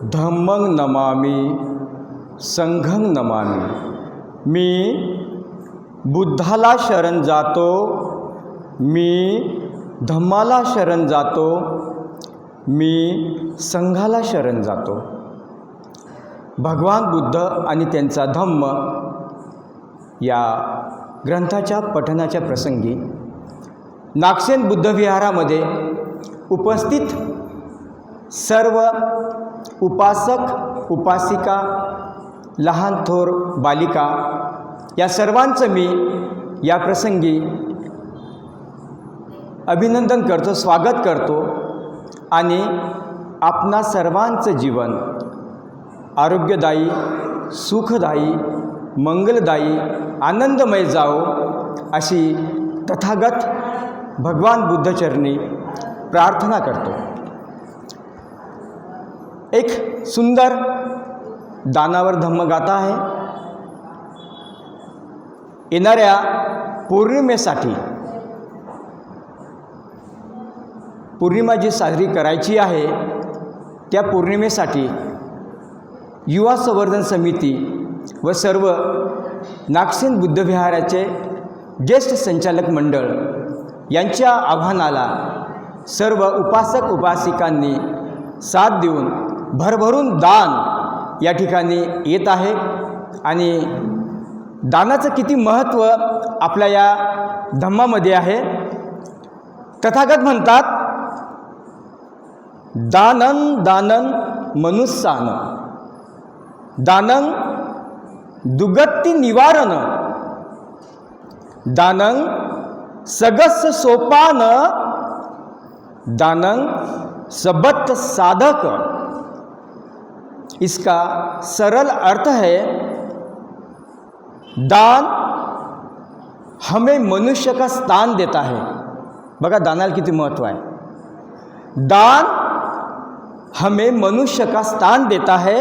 धम्मं नमामि संघं नमामि। मी बुद्धाला शरण जातो, मी धम्माला शरण जातो, मी संघाला शरण जातो। भगवान बुद्ध आणि त्यांचा धम्म या ग्रंथाच्या पठणाच्या प्रसंगी नागसेन बुद्धविहारामध्ये उपस्थित सर्व उपासक उपासिका, लहान थोर बालिका या सर्वांचं मी या प्रसंगी अभिनंदन करतो, स्वागत करतो आणि आपणा सर्वांचं जीवन आरोग्यदायी, सुखदायी, मंगलदायी, आनंदमय जाओ अशी तथागत भगवान बुद्धचरणी प्रार्थना करतो। एक सुंदर दानावर धम्मगाथा आहे। येणाऱ्या पौर्णिमेसाठी, पौर्णिमा जी साजरी करायची आहे त्या पौर्णिमेसाठी युवा संवर्धन समिती व सर्व नागसेन बुद्धविहाराचे ज्येष्ठ संचालक मंडळ यांच्या आव्हानाला सर्व उपासक उपासिकांनी साथ देऊन भरभरून दान या ठिकाणी येत आहे। आणि दानाचं किती महत्त्व आपल्या या धम्मामध्ये आहे। तथागत म्हणतात, दानं दानं मनुस्सान, दानं दुगत्ती निवारण, दानं सगस सोपान, दानं सबत साधक। इसका सरल अर्थ है, दान हमें मनुष्य का स्थान देता है। बघा दानाला किती महत्त्व आहे। दान हमें मनुष्य का स्थान देता है,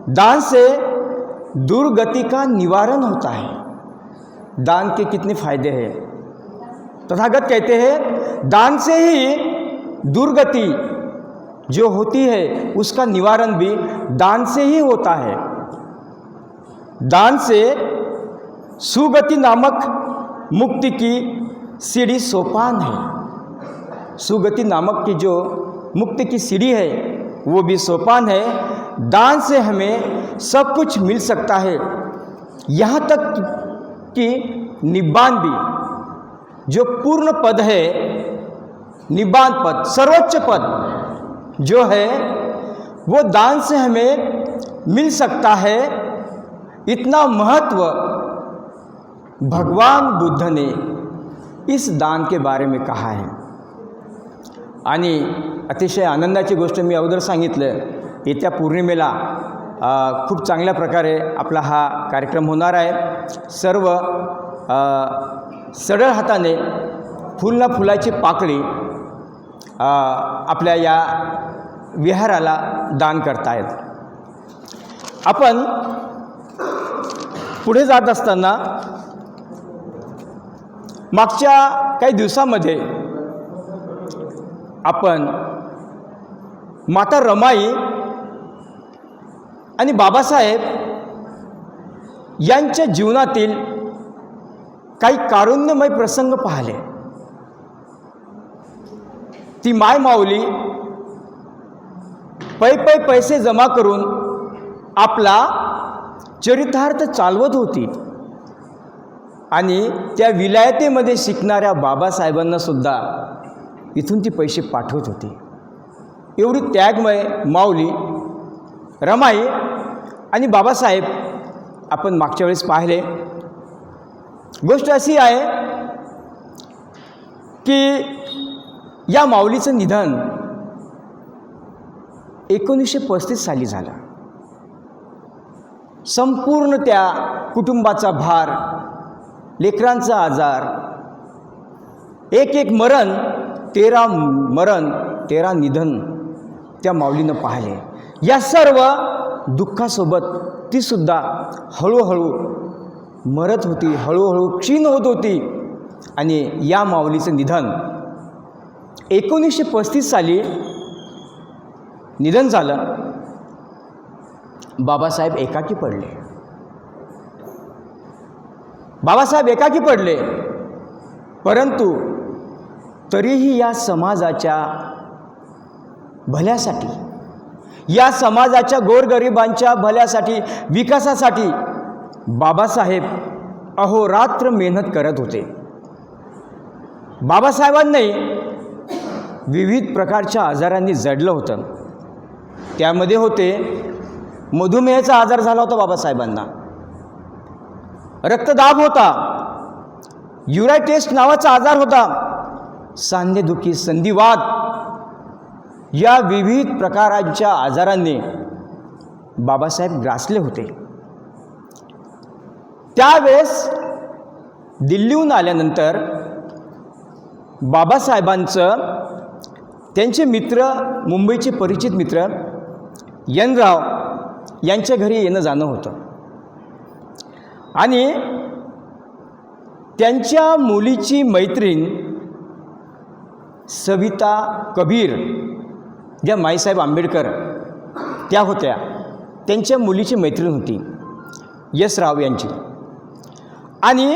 दान से दुर्गति का निवारण होता है। दान के कितने फायदे हैं। तथागत कहते हैं, दान से ही दुर्गति जो होती है उसका निवारण भी दान से ही होता है। दान से सुगति नामक मुक्ति की सीढ़ी सोपान है। सुगति नामक की जो मुक्ति की सीढ़ी है वो भी सोपान है। दान से हमें सब कुछ मिल सकता है, यहाँ तक कि निब्बान भी, जो पूर्ण पद है, निब्बान पद, सर्वोच्च पद जो है वो दान से हमें मिल सकता है। इतना महत्व भगवान बुद्ध ने इस दान के बारे में कहा है। आणि अतिशय आनंदाची गोष्ट मी अगोदर सांगितलं, येत्या पौर्णिमेला खूप चांगल्या प्रकारे आपला हा कार्यक्रम होणार आहे। सर्व सरळ हाताने फुल ना फुलाची पाकळी आपल्या या विहाराला दान करतायत। आपण पुढे जात असताना मागच्या काही दिवसामध्ये आपण माता रमाई आणि बाबासाहेब यांच्या जीवनातील काही कारुण्यमय प्रसंग पाहिले। ती माय माऊली पै पैसे जमा करून आपला चरितार्थ चालवत होती आणि त्या विलायतेमध्ये शिकणाऱ्या बाबासाहेबांना सुद्धा इथून ती पैसे पाठवत होती। एवढी त्यागमय माऊली रमाई आणि बाबासाहेब आपण मागच्या वेळेस पाहिले। गोष्ट अशी आहे की या माऊलीचं निधन 1935 साली झालं। संपूर्ण त्या कुटुंबाचा भार, लेकरांचा आजार, एक एक मरण, 13 निधन त्या माऊलीनं पाहिले। या सर्व दुःखासोबत ती सुद्धा हळूहळू मरत होती, हळूहळू क्षीण होत होती। आणि या माऊलीचं निधन 1935 साली निधन झालं। बाबासाहेब एकाकी पडले. बाबासाहेब एकाकी पडले, परंतु तरीही या समाजाच्या भल्यासाठी, या समाजाच्या गोरगरिबांच्या भल्यासाठी, विकासासाठी बाबासाहेब अहोरात्र मेहनत करत होते. बाबासाहेबांनी विविध प्रकारच्या आजारांनी जडलं होतं. त्यामध्ये होते मधुमेहाचा आजार झाला होता बाबासाहेबांना, रक्तदाब होता, युरायटेस्ट नावाचा आजार होता, सांधेदुखी, संधिवात या विविध प्रकारांच्या आजारांनी बाबासाहेब ग्रासले होते. त्यावेळेस दिल्लीहून आल्यानंतर बाबासाहेबांचं त्यांचे मित्र, मुंबईचे परिचित मित्र एन राव यांच्या घरी येणं जाणं होतं आणि त्यांच्या मुलीची मैत्रीण सविता कबीर, ज्या माईसाहेब आंबेडकर त्या होत्या, त्यांच्या मुलीची मैत्रीण होती यश राव यांची. आणि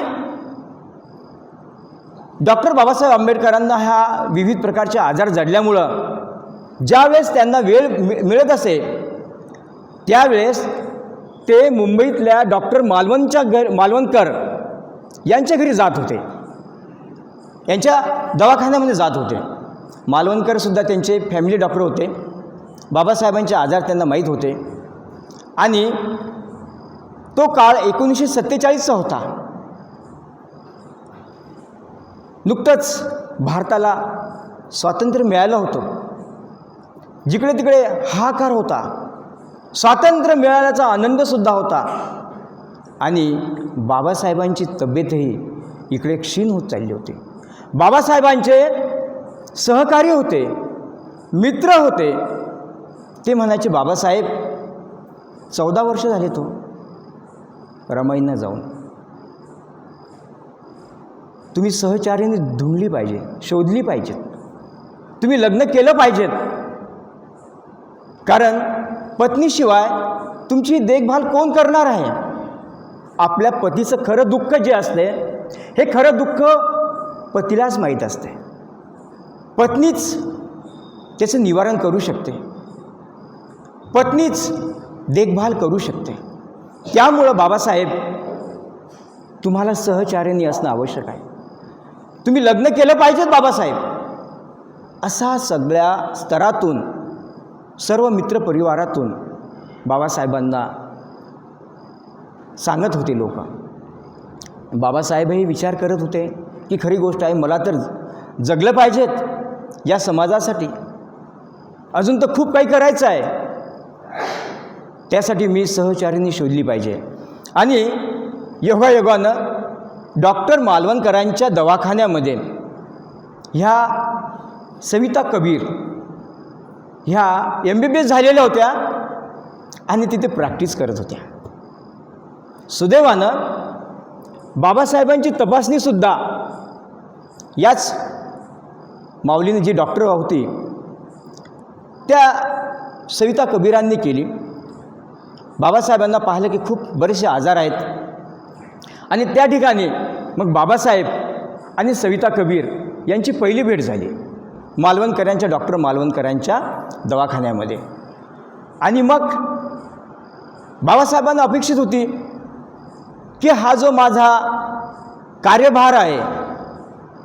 डॉक्टर बाबासाहेब आंबेडकरांना ह्या विविध प्रकारचे आजार जडल्यामुळं ज्यावेळेस त्यांना वेळ मिळत असे त्यावेळेस ते मुंबईतल्या डॉक्टर मालवणकर यांच्या घरी जात होते, यांच्या दवाखान्यामध्ये जात होते. मालवणकरसुद्धा त्यांचे फॅमिली डॉक्टर होते. बाबासाहेबांचे आजार त्यांना माहीत होते आणि तो काळ 1947चा होता. नुकतंच भारताला स्वातंत्र्य मिळालं होतं. जिकडे तिकडे हाहाकार होता, स्वातंत्र्य मिळाल्याचा आनंदसुद्धा होता आणि बाबासाहेबांची तब्येतही इकडे क्षीण होत चालली होती. बाबासाहेबांचे सहकारी होते, मित्र होते, ते म्हणायचे, बाबासाहेब 14 वर्ष झाले तो रमाईंना जाऊन, तुम्ही सहचार्याने ढूंढली पाहिजे, शोधली पाहिजेत, तुम्ही लग्न केलं पाहिजेत, कारण पत्नीशिवाय तुमची देखभाल कोण करणार आहे. आपल्या पतीचं खरं दुःख जे असते, हे खरं दुःख पतीलाच माहीत असते. पत्नीच त्याचं निवारण करू शकते, पत्नीच देखभाल करू शकते. त्यामुळं बाबासाहेब तुम्हाला सहचार्याने असणं आवश्यक आहे, तुम्ही लग्न केलं पाहिजेत बाबासाहेब. असा सगळ्या स्तरातून, सर्व मित्रपरिवारातून बाबासाहेबांना सांगत होते लोक. बाबासाहेबही विचार करत होते की खरी गोष्ट आहे, मला तर जगलं पाहिजेत या समाजासाठी, अजून तर खूप काही करायचं आहे, त्यासाठी मी सहचारिणी शोधली पाहिजे. आणि योगायोगानं डॉक्टर मालवणकरांच्या दवाखान्यामध्ये ह्या सविता कबीर ह्या MBBS झालेल्या होत्या आणि तिथे प्रॅक्टिस करत होत्या. सुदैवानं बाबासाहेबांची तपासणीसुद्धा याच माऊलीने जी डॉक्टर होती त्या सविता कबीरांनी केली. बाबासाहेबांना पाहिलं की खूप बरेचसे आजार आहेत आणि त्या ठिकाणी मग बाबासाहेब आणि सविता कबीर यांची पहिली भेट झाली मालवणकरांच्या, डॉक्टर मालवणकरांच्या दवाखान्यामध्ये. आणि मग बाबासाहेबांना अपेक्षित होती की हा जो माझा कार्यभार आहे,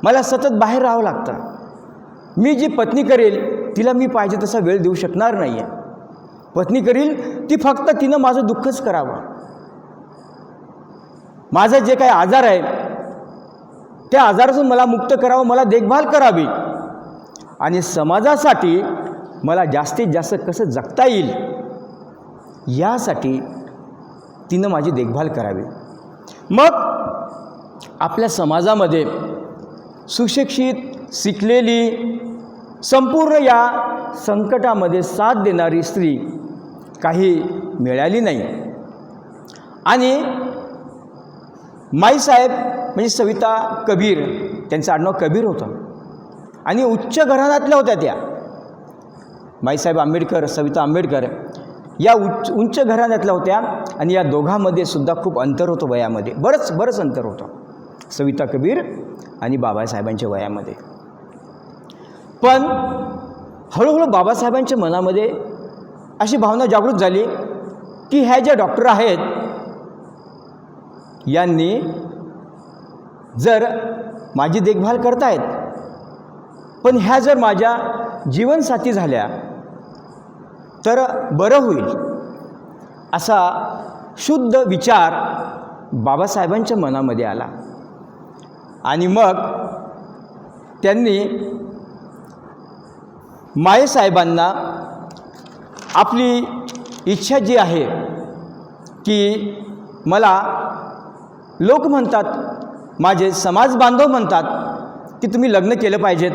मला सतत बाहेर राहावं लागतं, मी जी पत्नी करेल तिला मी पाहिजे तसा वेळ देऊ शकणार नाही आहे. पत्नी करील ती फक्त तिनं माझं दुःखच करावं, माझं जे काही आजार आहे त्या आजारातून मला मुक्त करावं, मला देखभाल करावी आणि समाजासाठी मला जास्तीत जास्त कसं जगता येईल यासाठी तिनं माझी देखभाल करावी. मग आपल्या समाजामध्ये सुशिक्षित, शिकलेली, संपूर्ण या संकटामध्ये साथ देणारी स्त्री काही मिळाली नाही. आणि माईसाहेब म्हणजे सविता कबीर, त्यांचं आडनाव कबीर होतं आणि उच्च घराण्यातल्या होत्या त्या. माईसाहेब आंबेडकर, सविता आंबेडकर या उंच घराण्यातल्या होत्या आणि या दोघांमध्ये सुद्धा खूप अंतर होतं वयामध्ये, बरंच अंतर होतं सविता कबीर आणि बाबासाहेबांच्या वयामध्ये. पण हळूहळू बाबासाहेबांच्या मनामध्ये अशी भावना जागृत झाली की ह्या ज्या डॉक्टर आहेत यांनी जर माझी देखभाल करतायत, पण ह्या जर माझ्या जीवनसाथी झाल्या तर बरं होईल, असा शुद्ध विचार बाबासाहेबांच्या मनामध्ये आला. आणि मग त्यांनी मायेसाहेबांना आपली इच्छा जी आहे की मला लोक म्हणतात, माझे समाज बांधव म्हणतात की तुम्ही लग्न केलं पाहिजेत.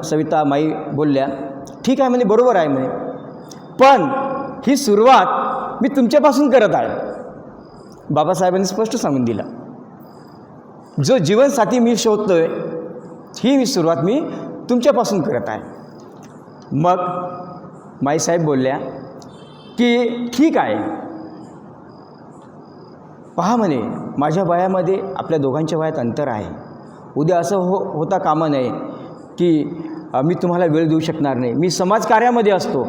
सविता माई बोलल्या, ठीक आहे म्हणे, बरोबर आहे म्हणे, पण ही सुरुवात मी तुमच्यापासून करत आहे. बाबासाहेबांनी स्पष्ट सांगून दिलं, जो जीवनसाथी मी शोधतोय ही सुरुवात मी तुमच्यापासून करत आहे. मग माईसाहेब बोलल्या की ठीक आहे, पहा म्हणे, माझ्या वयामध्ये आपल्या दोघांच्या वयात अंतर आहे. उद्या असं होता कामा नये की मी तुम्हाला वेळ देऊ शकणार नाही, मी समाजकार्यामध्ये असतो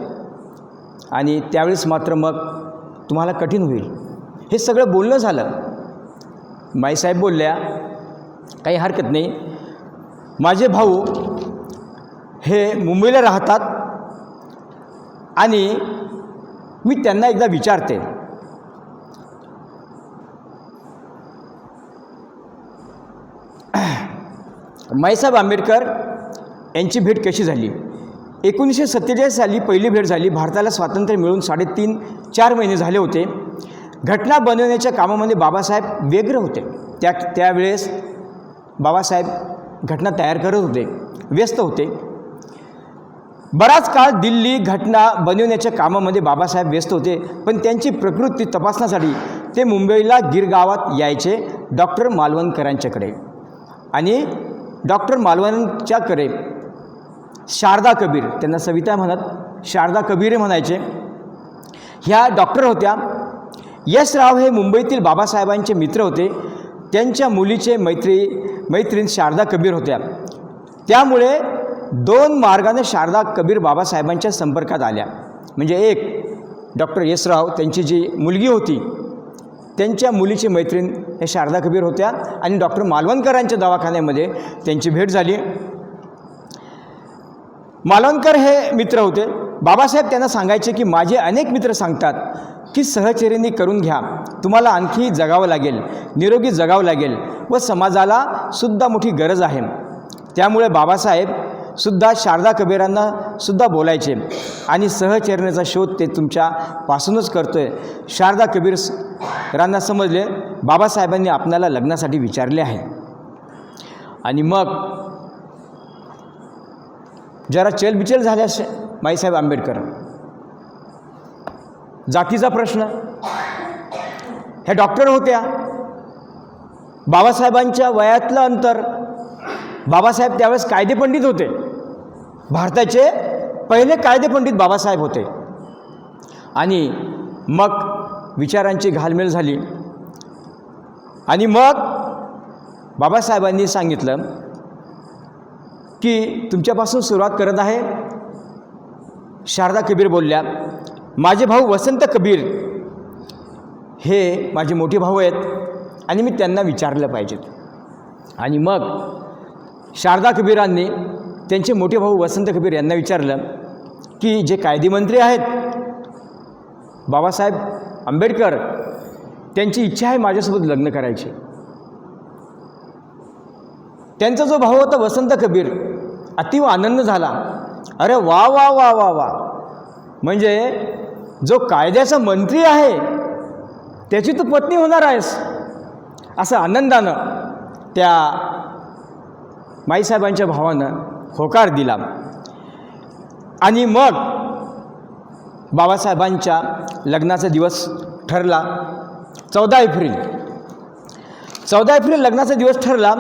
आणि त्यावेळेस मात्र मग तुम्हाला कठीण होईल. हे सगळं बोलणं झालं. माईसाहेब बोलल्या, काही हरकत नाही, माझे भाऊ हे मुंबईला राहतात आणि मी त्यांना एकदा विचारते. माईसाहेब आंबेडकर यांची भेट कशी झाली? 1947 साली पहिली भेट झाली. भारताला स्वातंत्र्य मिळून 3.5-4 महिने झाले होते. घटना बनवण्याच्या कामामध्ये बाबासाहेब व्यग्र होते. त्यावेळेस बाबासाहेब घटना तयार करत होते, व्यस्त होते. बराच काळ दिल्ली घटना बनवण्याच्या कामामध्ये बाबासाहेब व्यस्त होते, पण त्यांची प्रकृती तपासण्यासाठी ते मुंबईला गिरगावात यायचे डॉक्टर मालवणकरांच्याकडे. आणि डॉक्टर मालवणच्याकडे शारदा कबीर, त्यांना सविता म्हणत, शारदा कबीर म्हणायचे, ह्या डॉक्टर होत्या. यशराव हे मुंबईतील बाबासाहेबांचे मित्र होते. त्यांच्या मुलीचे मैत्रीण शारदा कबीर होत्या. त्यामुळे 2 मार्गाने शारदा कबीर बाबासाहेबांच्या संपर्कात आल्या. म्हणजे एक, डॉक्टर यशराव त्यांची जी मुलगी होती त्यांच्या मुलीची मैत्रीण हे शारदा कबीर होत्या आणि डॉक्टर मालवणकरांच्या दवाखान्यामध्ये त्यांची भेट झाली. मालवणकर हे मित्र होते. बाबासाहेब त्यांना सांगायचे की माझे अनेक मित्र सांगतात की सहचर्याने करून घ्या, तुम्हाला आणखी जगावं लागेल, निरोगी जगावं लागेल व समाजाला सुद्धा मोठी गरज आहे. त्यामुळे बाबासाहेब सुद्धा शारदा कबीरांना सुद्धा बोलायचे आणि सहचर्याचा शोध ते तुमच्यापासूनच करतोय. शारदा कबीरांना समजले बाबासाहेबांनी आपणाला लग्नासाठी विचारले आहे. आणि मग जरा चलबिचल झाल्या माईसाहेब आंबेडकर. जातीचा प्रश्न, ह्या डॉक्टर होत्या, बाबासाहेबांच्या वयातलं अंतर. बाबासाहेब त्यावेळेस कायदेपंडित होते, भारताचे पहिले कायदेपंडित बाबासाहेब होते. आणि मग विचारांची घालमेल झाली आणि मग बाबासाहेबांनी सांगितलं की तुमच्यापासून सुरुवात करत आहे. शारदा कबीर बोलल्या, माझे भाऊ वसंत कबीर हे माझे मोठे भाऊ आहेत आणि मी त्यांना विचारलं पाहिजेत. आणि मग शारदा कबीरांनी त्यांचे मोठे भाऊ वसंत कबीर यांना विचारलं की जे कायदेमंत्री आहेत बाबासाहेब आंबेडकर, त्यांची इच्छा आहे माझ्यासोबत लग्न करायची. त्यांचा जो भाऊ होता वसंत कबीर, अतिव आनंद झाला. अरे वा वा वा वा वा, म्हणजे जो कायद्याचा मंत्री आहे त्याची तू पत्नी होणार आहेस, असं आनंदानं त्या माईसाहेबांच्या भावानं होकार दिला. आणि मग बाबासाहेबांच्या लग्नाचा दिवस ठरला 14 एप्रिल. 14 एप्रिल लग्नाचा दिवस ठरला.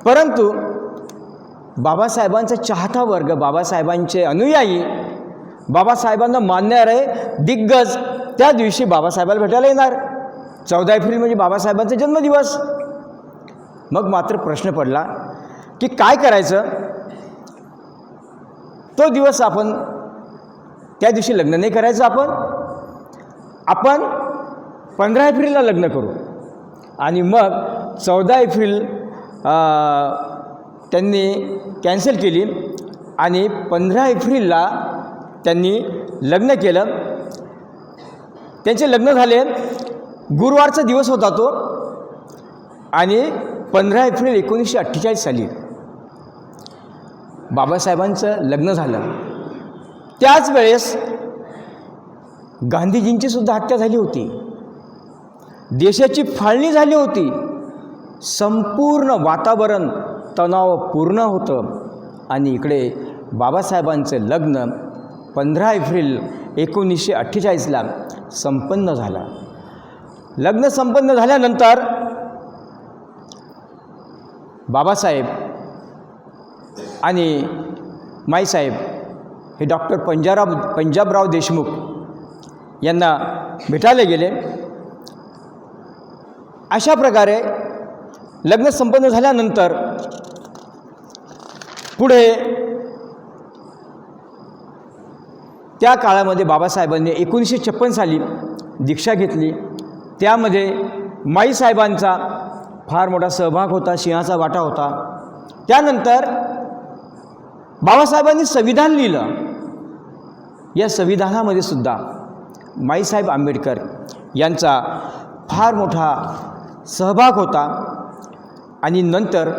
परंतु बाबासाहेबांचा चाहता वर्ग, बाबासाहेबांचे अनुयायी, बाबासाहेबांना मानणारे दिग्गज त्या दिवशी बाबासाहेबाला भेटायला येणार. 14 एप्रिल म्हणजे बाबासाहेबांचा जन्मदिवस. मग मात्र प्रश्न पडला की काय करायचं. तो दिवस आपण त्या दिवशी लग्न नाही करायचं, आपण 15 एप्रिलला लग्न करू. आणि मग 14 एप्रिल त्यांनी कॅन्सल केली आणि 15 एप्रिलला त्यांनी लग्न केलं. त्यांचे लग्न झाले. गुरुवारचा दिवस होता तो. आणि 15 एप्रिल 1948 साली बाबासाहेबांचं लग्न झालं. त्याच वेळेस गांधीजींची सुद्धा हत्या झाली होती. देशाची फाळणी झाली होती. संपूर्ण वातावरण तणावपूर्ण होतं. आणि इकडे बाबासाहेबांचं लग्न 15 एप्रिल 1948ला संपन्न झालं. लग्न संपन्न झाल्यानंतर बाबासाहेब आणि माईसाहेब हे डॉक्टर पंजाबराव देशमुख यांना भेटायला गेले. अशा प्रकारे लग्न संपन्न झाल्यानंतर पुढे त्या काळामध्ये बाबासाहेबांनी 1956 साली दीक्षा घेतली. त्यामध्ये माईसाहेबांचा फार मोठा सहभाग होता, सिंहाचा वाटा होता. त्यानंतर बाबासाहेबांनी संविधान लिहिलं. या संविधानामध्ये सुद्धा माईसाहेब आंबेडकर यांचा फार मोठा सहभाग होता. आणि नंतर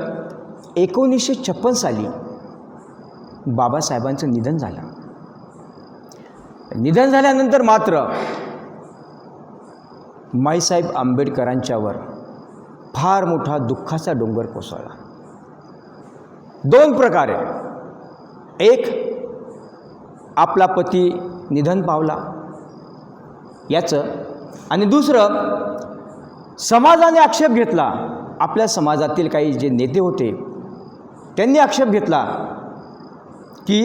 1956 साली बाबासाहेबांचं निधन झालं. निधन झाल्यानंतर मात्र माईसाहेब आंबेडकरांच्यावर फार मोठा दुःखाचा डोंगर कोसळला. 2 प्रकारे. एक, आपला पती निधन पावला याचं. आणि दुसरं, समाजाने आक्षेप घेतला. आपल्या समाजातील काही जे नेते होते त्यांनी आक्षेप घेतला की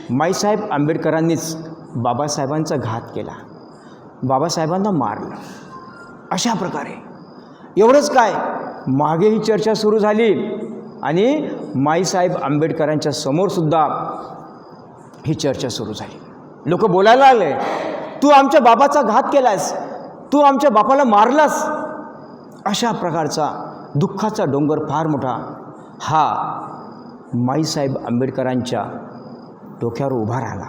माईसाहेब आंबेडकरांनीच बाबासाहेबांचा घात केला, बाबासाहेबांना मारलं. अशा प्रकारे. एवढंच काय, मागे ही चर्चा सुरू झाली आणि माईसाहेब आंबेडकरांच्या समोरसुद्धा ही चर्चा सुरू झाली. लोक बोलायला लागले, तू आमच्या बाबाचा घात केलास, तू आमच्या बापाला मारलास. अशा प्रकारचा दुःखाचा डोंगर फार मोठा हा माईसाहेब आंबेडकरांच्या डोक्यावर उभा राहिला.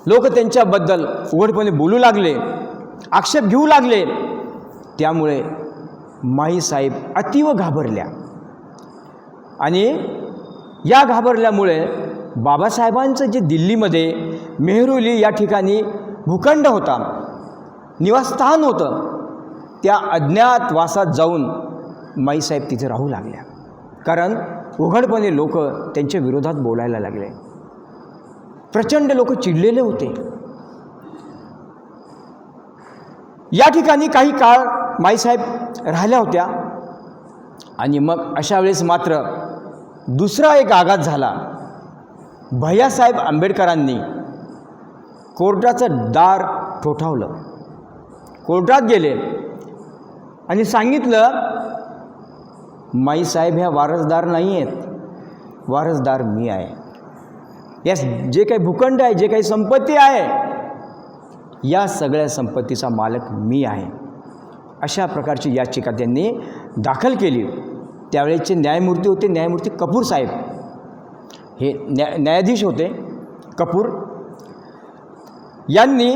लोक त्यांच्याबद्दल उघडपणे बोलू लागले, आक्षेप घेऊ लागले. त्यामुळे माईसाहेब अतिव घाबरल्या. आणि या घाबरल्यामुळे बाबासाहेबांचं जे दिल्लीमध्ये मेहरोली या ठिकाणी भूखंड होता, निवासस्थान होतं, त्या अज्ञातवासात जाऊन माईसाहेब तिथे राहू लागल्या. कारण उघडपणे लोक त्यांच्या विरोधात बोलायला लागले. प्रचंड लोक चिडलेले होते. या ठिकाणी काही काळ माईसाहेब राहिल्या होत्या. आणि मग अशा वेळेस मात्र दुसरा एक आघात झाला. भैयासाहेब आंबेडकरांनी कोर्टाचं दार ठोठावलं. कोर्टात गेले आणि सांगितलं, माईसाहेब ह्या वारसदार नाही आहेत, वारसदार मी आहे. या जे काही भूखंड आहे, जे काही संपत्ती आहे, या सगळ्या संपत्तीचा मालक मी आहे. अशा प्रकारची याचिका त्यांनी दाखल केली. त्यावेळेचे न्यायमूर्ती होते न्यायमूर्ती कपूर साहेब. हे न्यायाधीश होते कपूर. यांनी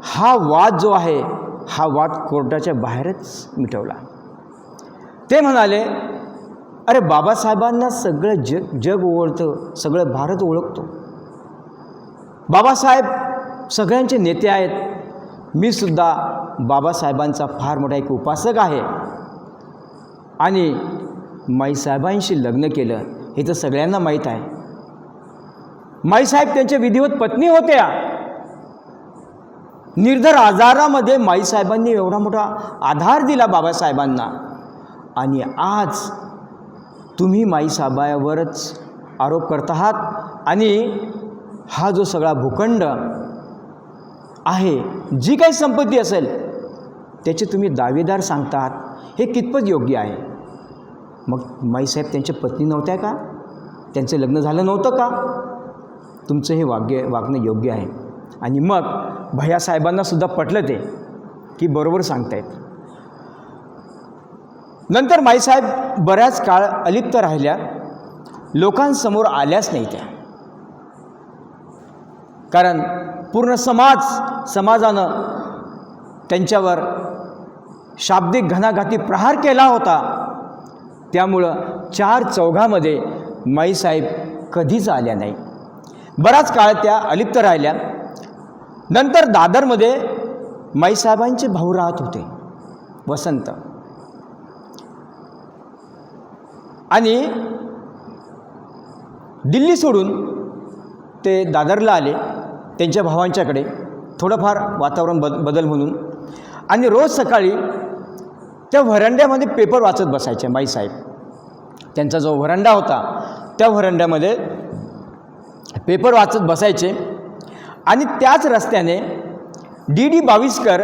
हा वाद जो आहे हा वाद कोर्टाच्या बाहेरच मिटवला. ते म्हणाले, अरे बाबासाहेबांना सगळं जग ओळखतं, सगळं भारत ओळखतो. बाबासाहेब सगळ्यांचे नेते आहेत. मी सुद्धा बाबासाहेबांचा फार मोठा एक उपासक आहे. आणि माईसाहेबांशी लग्न केलं हे तर सगळ्यांना माहीत आहे. माईसाहेब त्यांच्या विधिवत पत्नी होत्या. निर्धर आजारामध्ये माईसाहेबांनी एवढा मोठा आधार दिला बाबासाहेबांना. आणि आज तुम्ही माईसाहेबावरच आरोप करत आहात आणि हा जो सगळा भूखंड आहे, जी काही संपत्ती असेल त्याचे तुम्ही दावेदार सांगतात, हे कितपत योग्य आहे? मग माईसाहेब त्यांच्या पत्नी नव्हत्या का? त्यांचं लग्न झालं नव्हतं का? तुमचं हे वागणं योग्य आहे. आणि मग भैयासाहेबांनासुद्धा पटलं ते की बरोबर सांगतायत. नंतर माईसाहेब बऱ्याच काळ अलिप्त राहिल्या, लोकांसमोर आल्याच नाही त्या. कारण पूर्ण समाजानं त्यांच्यावर शाब्दिक घणाघाती प्रहार केला होता. त्यामुळं चार चौघामध्ये माईसाहेब कधीच आल्या नाही. बराच काळ त्या अलिप्त राहिल्या. नंतर दादरमध्ये माईसाहेबांचे भाऊ राहत होते, वसंत, आणि दिल्ली सोडून ते दादरला आले त्यांच्या भावांच्याकडे, थोडंफार वातावरण बदल म्हणून. आणि रोज सकाळी त्या व्हरांड्यामध्ये पेपर वाचत बसायचे माईसाहेब. त्यांचा जो व्हरांडा होता त्या व्हरांड्यामध्ये पेपर वाचत बसायचे. आणि त्याच रस्त्याने डी बाविस्कर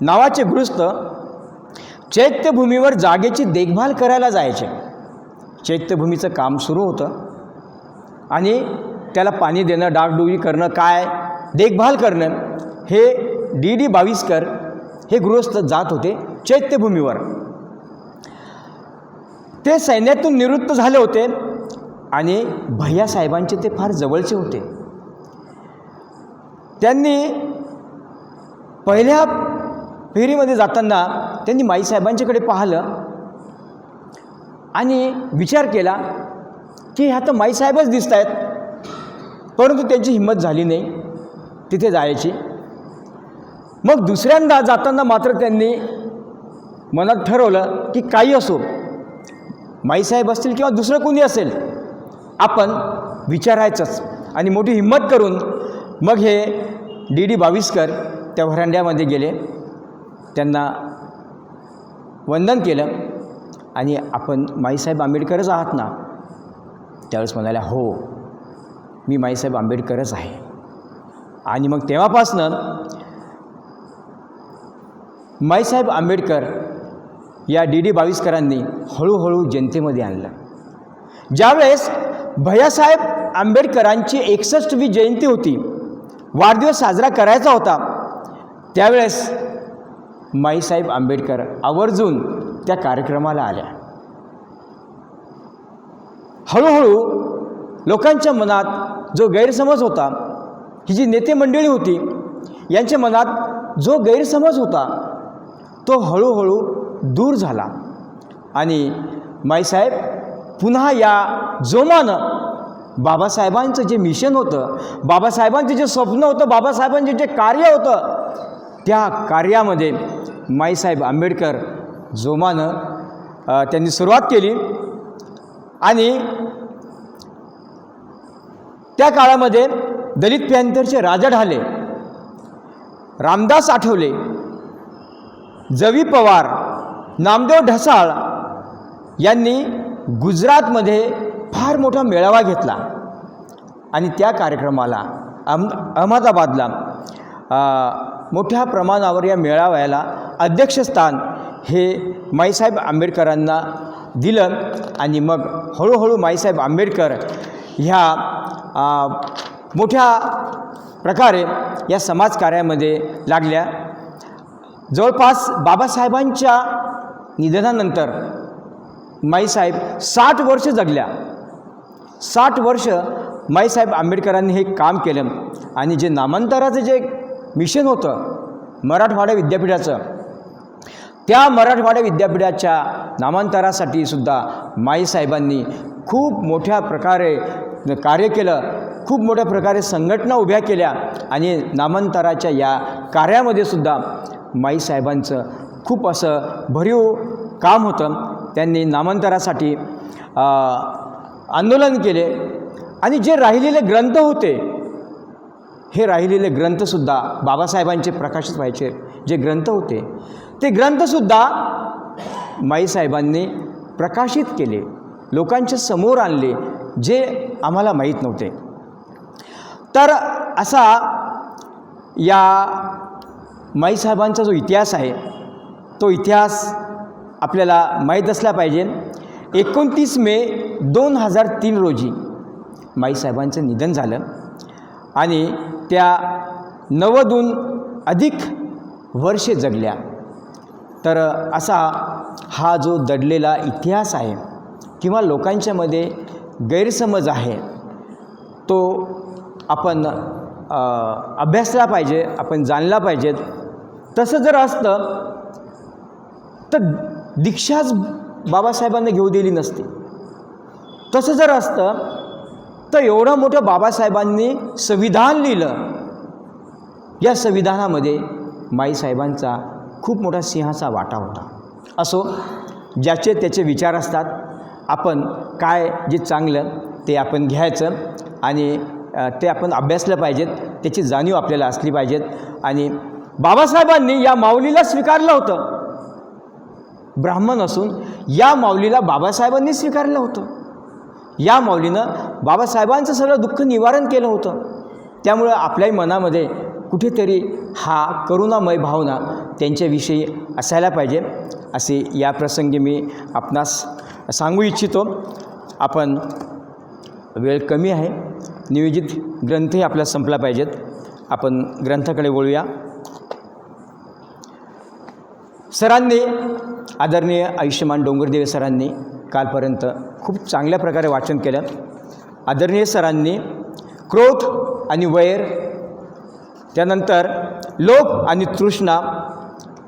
नावाचे गृहस्थ चैत्यभूमीवर जागेची देखभाल करायला जायचे. चैत्यभूमीचं काम सुरू होतं आणि त्याला पाणी देणं, डागडुगी करणं, काय देखभाल करणं, हे डी बाविस्कर हे गृहस्थ जात होते चैत्यभूमीवर. ते सैन्यातून निवृत्त झाले होते आणि भैयासाहेबांचे ते फार जवळचे होते. त्यांनी पहिल्या फेरीमध्ये जाताना त्यांनी माईसाहेबांच्याकडे पाहिलं आणि विचार केला की ह्या तर माईसाहेबच दिसत आहेत. परंतु त्यांची हिंमत झाली नाही तिथे जायची. मग दुसऱ्यांदा जाताना मात्र त्यांनी मनात ठरवलं की काही असो, माईसाहेब असतील किंवा दुसरं कोणी असेल, आपण विचारायचंच. आणि मोठी हिंमत करून मग हे डी बाविस्कर त्या व्हरांड्यामध्ये गेले, त्यांना वंदन केलं आणि आपण माईसाहेब आंबेडकरच आहात ना? त्यावेळेस म्हणाल्या, हो, मी माईसाहेब आंबेडकरच आहे. आणि मग तेव्हापासनं माईसाहेब आंबेडकर या डी बाविस्करांनी हळूहळू जनतेमध्ये आणलं. ज्यावेळेस भैयासाहेब आंबेडकरांची 61वी जयंती होती, वाढदिवस साजरा करायचा होता, त्यावेळेस माईसाहेब आंबेडकर आवर्जून त्या कार्यक्रमाला आल्या. हळूहळू लोकांच्या मनात जो गैरसमज होता, ही जी नेते मंडळी होती यांच्या मनात जो गैरसमज होता तो हळूहळू दूर झाला. आणि माईसाहेब पुन्हा या जोमानं बाबासाहेबांचं जे मिशन होतं, बाबासाहेबांचं जे स्वप्न होतं, बाबासाहेबांचे जे कार्य होतं, त्या कार्यामध्ये माईसाहेब आंबेडकर जोमानं त्यांनी सुरुवात केली. आणि त्या काळामध्ये दलित पॅंथरचे राजा ढाले, रामदास आठवले, जवी पवार, नामदेव ढसाळ यांनी गुजरातमध्ये फार मोठा मेळावा घेतला. आणि त्या कार्यक्रमाला अहमदाबादला मोठ्या प्रमाणावर या मेळाव्याला अध्यक्षस्थान हे माईसाहेब आंबेडकरांना दिलं. आणि मग हळूहळू माईसाहेब आंबेडकर ह्या मोठ्या प्रकारे या समाजकार्यामध्ये लागल्या. जवळपास बाबासाहेबांच्या निधनानंतर माईसाहेब 60 वर्ष जगल्या. 60 वर्ष माईसाहेब आंबेडकरांनी हे काम केलं. आणि जे नामांतराचं जे मिशन होतं मराठवाडा विद्यापीठाचं, त्या मराठवाडा विद्यापीठाच्या नामांतरासाठी सुद्धा माईसाहेबांनी खूप मोठ्या प्रकारे कार्य केलं, खूप मोठ्या प्रकारे संघटना उभ्या केल्या. आणि नामांतराच्या या कार्यामध्ये सुद्धा माईसाहेबांचं खूप असं भरीव काम होतं. त्यांनी नामांतरासाठी आंदोलन केले. आणि जे राहिलेले ग्रंथ होते, हे राहिलेले ग्रंथसुद्धा बाबासाहेबांचे प्रकाशित व्हायचे जे ग्रंथ होते, ते ग्रंथसुद्धा माईसाहेबांनी प्रकाशित केले. लोकांच्या समोर आणले जे आम्हाला माहीत नव्हते. तर असा या माईसाहेबांचा जो इतिहास आहे तो इतिहास आपल्याला माहीत असला पाहिजे. 29 मे 2003 रोजी माईसाहेबांचं निधन झालं आणि त्या 90हून अधिक वर्षे जगल्या. तर असा हा जो दडलेला इतिहास आहे किंवा लोकांच्यामध्ये गैरसमज आहे तो आपण अभ्यासला पाहिजे, आपण जाणला पाहिजेत. तसं जर असतं तर दीक्षाच बाबासाहेबांना घेऊ दिली नसती. तसं जर असतं तर एवढं मोठं बाबासाहेबांनी संविधान लिहिलं. या संविधानामध्ये माईसाहेबांचा खूप मोठा सिंहाचा वाटा होता. असो, ज्याचे त्याचे विचार असतात. आपण काय जे चांगलं ते आपण घ्यायचं आणि ते आपण अभ्यासलं पाहिजेत, त्याची जाणीव आपल्याला असली पाहिजेत. आणि बाबासाहेबांनी या माऊलीला स्वीकारलं होतं. ब्राह्मण असून या माऊलीला बाबासाहेबांनी स्वीकारलं होतं. या माऊलीनं बाबासाहेबांचं सगळं दुःख निवारण केलं होतं. त्यामुळं आपल्याही मनामध्ये कुठेतरी हा करुणामय भावना त्यांच्याविषयी असायला पाहिजे असे या प्रसंगी मी आपणास सांगू इच्छितो. आपण वेळ कमी आहे, नियोजित ग्रंथही आपला संपला पाहिजेत. आपण ग्रंथाकडे वळूया. सरांनी, आदरणीय आयुष्यमान डोंगरदेवे सरांनी कालपर्यंत खूप चांगल्या प्रकारे वाचन केलं. आदरणीय सरांनी क्रोध आणि वैर, त्यानंतर लोभ आणि तृष्णा,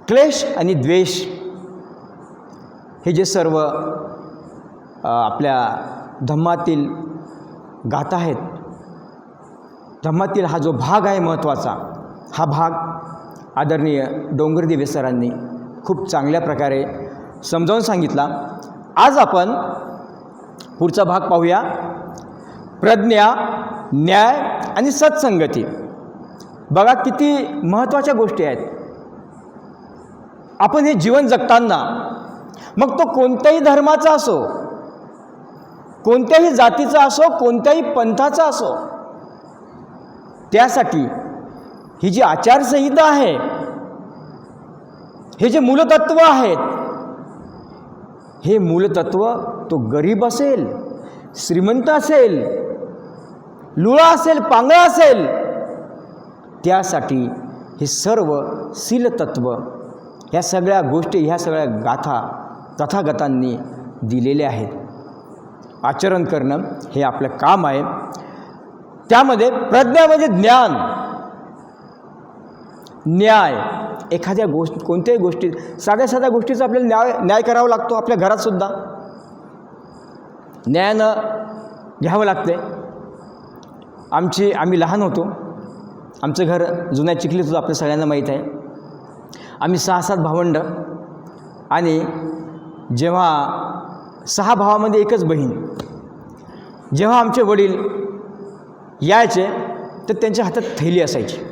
क्लेश आणि द्वेष हे जे सर्व आपल्या धम्मातील गाथा आहेत, धम्मातील हा जो भाग आहे महत्त्वाचा, हा भाग आदरणीय डोंगरदेवे सरांनी खूप चांगल्या प्रकारे समजावून सांगितला. आज आपण पुढचा भाग पाहूया. प्रज्ञा, न्याय आणि सत्संगती. बघा किती महत्त्वाच्या गोष्टी आहेत. आपण हे जीवन जगताना, मग तो कोणत्याही धर्माचा असो, कोणत्याही जातीचा असो, कोणत्याही पंथाचा असो, त्यासाठी ही जी आचारसंहिता आहे, हे जे मूलतत्व आहेत, हे मूलतत्व तो गरीब असेल, श्रीमंत असेल, लुळा असेल, पांगळा असेल, त्यासाठी हे सर्व शीलतत्व, ह्या सगळ्या गोष्टी, ह्या सगळ्या गाथा तथागतांनी दिलेल्या आहेत. आचरण करणं हे आपलं काम आहे. त्यामध्ये प्रज्ञा म्हणजे ज्ञान, न्याय. एखाद्या कोणत्याही गोष्टी, साध्या साध्या गोष्टीचा आपल्याला न्याय करावा लागतो. आपल्या घरातसुद्धा न्यायानं घ्यावं लागते. आम्ही लहान होतो. आमचं घर जुन्या चिखलीत होतं, आपल्या सगळ्यांना माहीत आहे. आम्ही 6-7 भावंड आणि जेव्हा 6 भावामध्ये एकच बहीण. जेव्हा आमचे वडील यायचे तर त्यांच्या हातात थैली असायची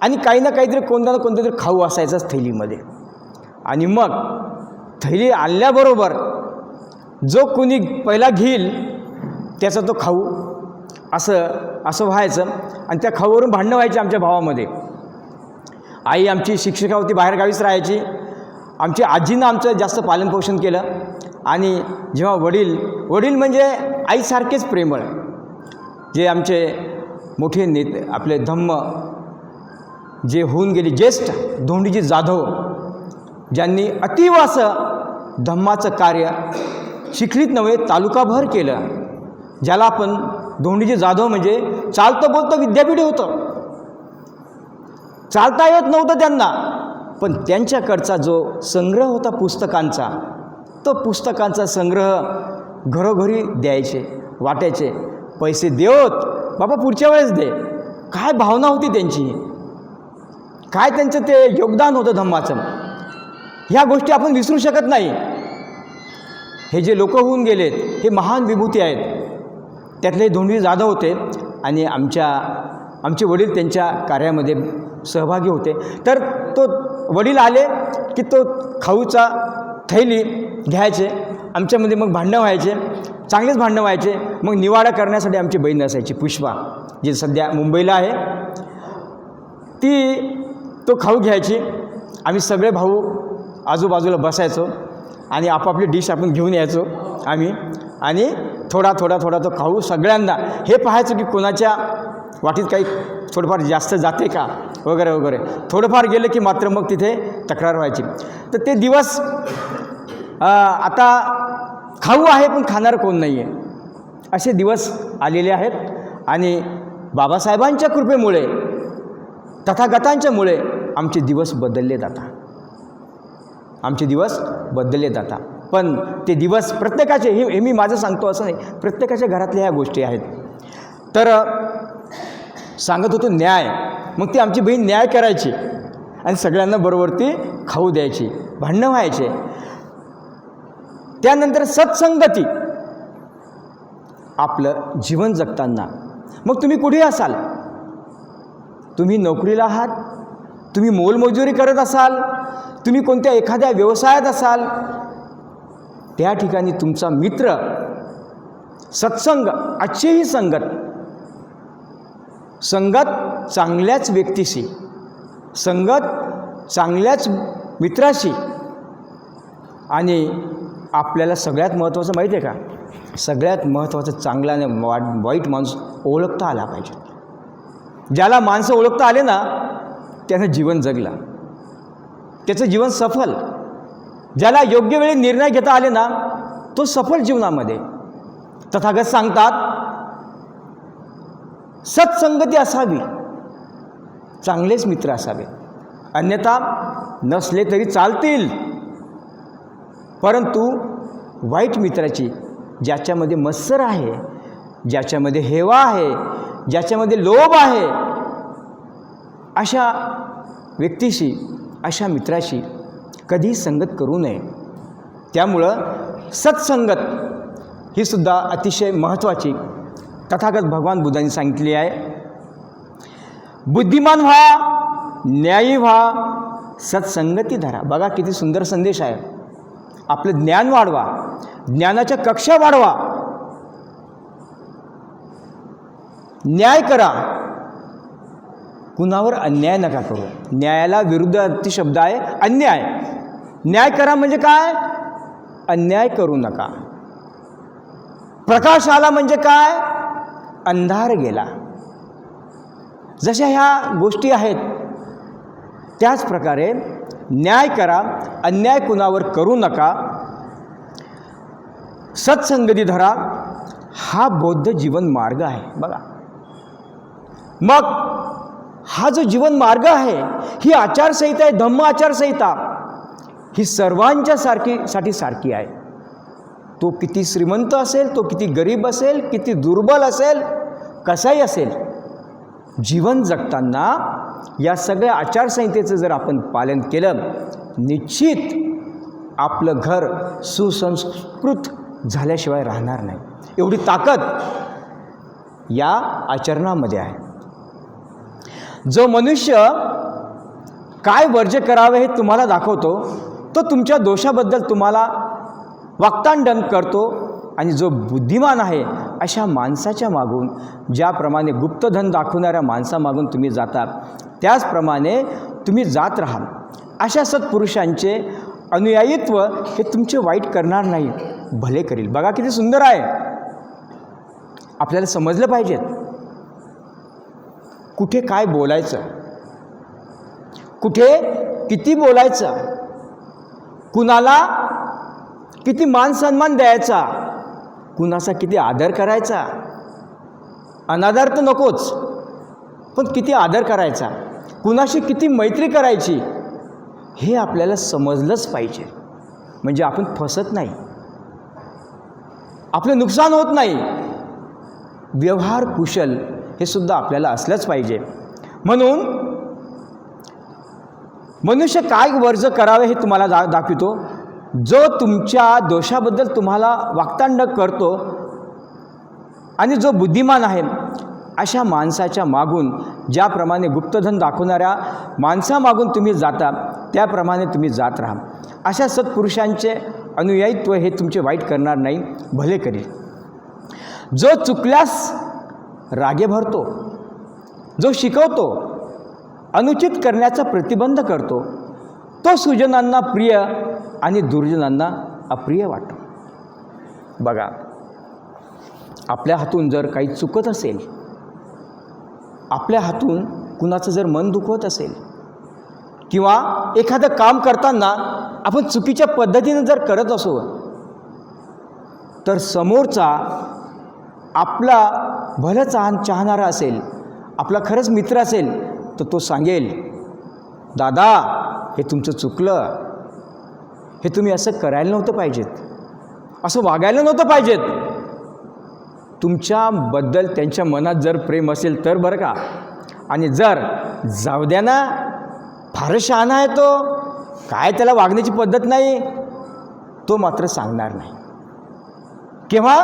आणि काही ना काहीतरी कोणता ना कोणता तरी खाऊ असायचाच थैलीमध्ये. आणि मग थैली आणल्याबरोबर जो कोणी पहिला घेईल त्याचा तो खाऊ असं व्हायचं. आणि त्या खाऊवरून भांडणं व्हायची आमच्या भावामध्ये. आई आमची शिक्षिका होती, बाहेरगावीच राहायची. आमची आजीनं आमचं जास्त पालनपोषण केलं. आणि जेव्हा वडील म्हणजे आईसारखेच प्रेमळ, जे आमचे मोठे नेते, आपले धम्म जे होऊन गेले ज्येष्ठ धोंडीजी जाधव, ज्यांनी अतीव असं धम्माचं कार्य चिखलीत नव्हे तालुकाभर केलं. ज्याला आपण धोंडीजी जाधव म्हणजे चालतं बोलतं विद्यापीठ होतं. चालता येत नव्हतं त्यांना, पण त्यांच्याकडचा जो संग्रह होता पुस्तकांचा, तो पुस्तकांचा संग्रह घरोघरी द्यायचे, वाटायचे. पैसे देवत बाबा, पुढच्या वेळेस दे. काय भावना होती त्यांची, काय त्यांचं ते योगदान होतं धम्माचं. ह्या गोष्टी आपण विसरू शकत नाही. हे जे लोक होऊन गेलेत हे महान विभूती आहेत. त्यातले धोंडीजी जाधव होते आणि आमचे वडील त्यांच्या कार्यामध्ये सहभागी होते. तर तो वडील आले की तो खाऊचा थैली घ्यायचे, आमच्यामध्ये मग भांडणं व्हायचे. चांगलेच भांडणं व्हायचे. मग निवाडा करण्यासाठी आमची बहीण असायची पुष्पा, जी सध्या मुंबईला आहे. तो खाऊ घ्यायची. आम्ही सगळे भाऊ आजूबाजूला बसायचो आणि आपापली डिश आपण घेऊन यायचो आम्ही, आणि थोडा तो खाऊ सगळ्यांना हे पाहायचो की कोणाच्या वाटीत काही थोडंफार जास्त जाते का वगैरे वगैरे. थोडंफार गेलं की मात्र मग तिथे तक्रार व्हायची. तर ते दिवस आता खाऊ आहे पण खाणार कोण नाही आहे, असे दिवस आलेले आहेत. आणि बाबासाहेबांच्या कृपेमुळे, तथागतांच्यामुळे आमचे दिवस बदलले जातात, आमचे दिवस बदलले जातात. पण ते दिवस प्रत्येकाचे, हे मी माझं सांगतो असं नाही, प्रत्येकाच्या घरातल्या ह्या गोष्टी आहेत. तर सांगत होतो न्याय. मग ती आमची बहीण न्याय करायची आणि सगळ्यांना बरोबर ती खाऊ द्यायची, भांडणं व्हायचे. त्यानंतर सत्संगती. आपलं जीवन जगताना मग तुम्ही कुठे असाल, तुम्ही नोकरीला आहात, तुम्ही मोलमजुरी करत असाल, तुम्ही कोणत्या एखाद्या व्यवसायात असाल, त्या ठिकाणी तुमचा मित्र, सत्संग, आजची ही संगत चांगल्याच व्यक्तीशी, संगत चांगल्याच मित्राशी. आणि आपल्याला सगळ्यात महत्त्वाचं माहिती आहे का, सगळ्यात महत्त्वाचं चांगला आणि वाईट माणूस ओळखता आला पाहिजे. ज्याला माणसं ओळखता आले ना त्यानं जीवन जगलं, त्याचं जीवन सफल. ज्याला योग्य वेळी निर्णय घेता आले ना तो सफल जीवनामध्ये. तथागत सांगतात सत्संगती असावी, चांगलेच मित्र असावे, अन्यथा नसले तरी चालतील, परंतु वाईट मित्राची, ज्याच्यामध्ये मत्सर आहे, ज्याच्यामध्ये हेवा आहे, ज्याच्यामध्ये लोभ आहे, अशा व्यक्तीशी, अशा मित्राशी कधी संगत करू नये. त्यामुळं सत्संगत ही सुद्धा अतिशय महत्त्वाची तथागत भगवान बुद्धांनी सांगितली आहे. बुद्धिमान व्हा, न्यायी व्हा, सत्संगती धरा. बघा किती सुंदर संदेश आहे. आपलं ज्ञान वाढवा, ज्ञानाच्या कक्षा वाढवा, न्याय करा, कुणावर अन्याय नका करू. न्यायाला विरुद्ध शब्द आहे अन्याय. न्याय करा म्हणजे काय, अन्याय करू नका. प्रकाश आला म्हणजे काय, अंधार गेला. जशा ह्या गोष्टी आहेत त्याच प्रकारे न्याय करा, अन्याय कुणावर करू नका, सत्संगती धरा. हा बौद्ध जीवन मार्ग आहे. बघा, मग हा जो जीवन मार्ग आहे, ही आचारसंहिता आहे, धम्म आचारसंहिता, ही सर्वांच्या साठी सारखी आहे. तो किती श्रीमंत असेल, तो किती गरीब असेल, किती दुर्बल असेल, कसाही असेल, जीवन जगताना या सगळ्या आचारसंहितेचं जर आपण पालन केलं, निश्चित आपलं घर सुसंस्कृत झाल्याशिवाय राहणार नाही. एवढी ताकद या आचरणामध्ये आहे. जो मनुष्य काय वर्ज्य करावे हे तुम्हाला दाखवतो, तो तुमच्या दोषाबद्दल तुम्हाला वाक्तांडन करतो. आणि जो बुद्धिमान आहे, अशा माणसाच्या मागून, ज्याप्रमाणे गुप्तधन दाखवणाऱ्या माणसामागून तुम्ही जाता, त्याचप्रमाणे तुम्ही जात राहा. अशा सत्पुरुषांचे अनुयायित्व हे तुमचे वाईट करणार नाही, भले करील. बघा किती सुंदर आहे. आपल्याला समजलं पाहिजे कुठे काय बोलायचं, कुठे किती बोलायचं, कुणाला किती मान सन्मान द्यायचा, कुणाचा किती आदर करायचा. अनादर तर नकोच, पण किती आदर करायचा, कुणाशी किती मैत्री करायची, हे आपल्याला समजलंच पाहिजे. म्हणजे आपण फसत नाही, आपलं नुकसान होत नाही. व्यवहार कुशल हे सुद्धा आपल्याला असलंच पाहिजे. म्हणून मनुष्य काय वर्ज करावे हे तुम्हाला दाखवितो. जो तुमच्या दोषाबद्दल तुम्हाला वाक्तांड करतो आणि जो बुद्धिमान आहे, अशा माणसाच्या मागून, ज्याप्रमाणे गुप्तधन दाखवणाऱ्या माणसामागून तुम्ही जाता, त्याप्रमाणे तुम्ही जात राहा. अशा सत्पुरुषांचे अनुयायित्व हे तुमचे वाईट करणार नाही, भले करील. जो चुकल्यास रागे भरतो, जो शिकवतो, अनुचित करण्याचा प्रतिबंध करतो, तो सुजनांना प्रिय आणि दुर्जनांना अप्रिय वाटतो. बघा, आपल्या हातून जर काही चुकत असेल, आपल्या हातून कुणाचं जर मन दुखवत असेल, किंवा एखादं काम करताना आपण चुकीच्या पद्धतीनं जर करत असो, तर समोरचा आपला भलं चाहणारा असेल, आपला खरंच मित्र असेल, तर तो सांगेल, दादा हे तुमचं चुकलं, हे तुम्ही असं करायला नव्हतं पाहिजेत, असं वागायला नव्हतं पाहिजेत. तुमच्याबद्दल त्यांच्या मनात जर प्रेम असेल तर बरं का. आणि जर जाऊ द्या ना, फारच शहाणा आहे तो, काय त्याला वागण्याची पद्धत नाही, तो मात्र सांगणार नाही. केव्हा?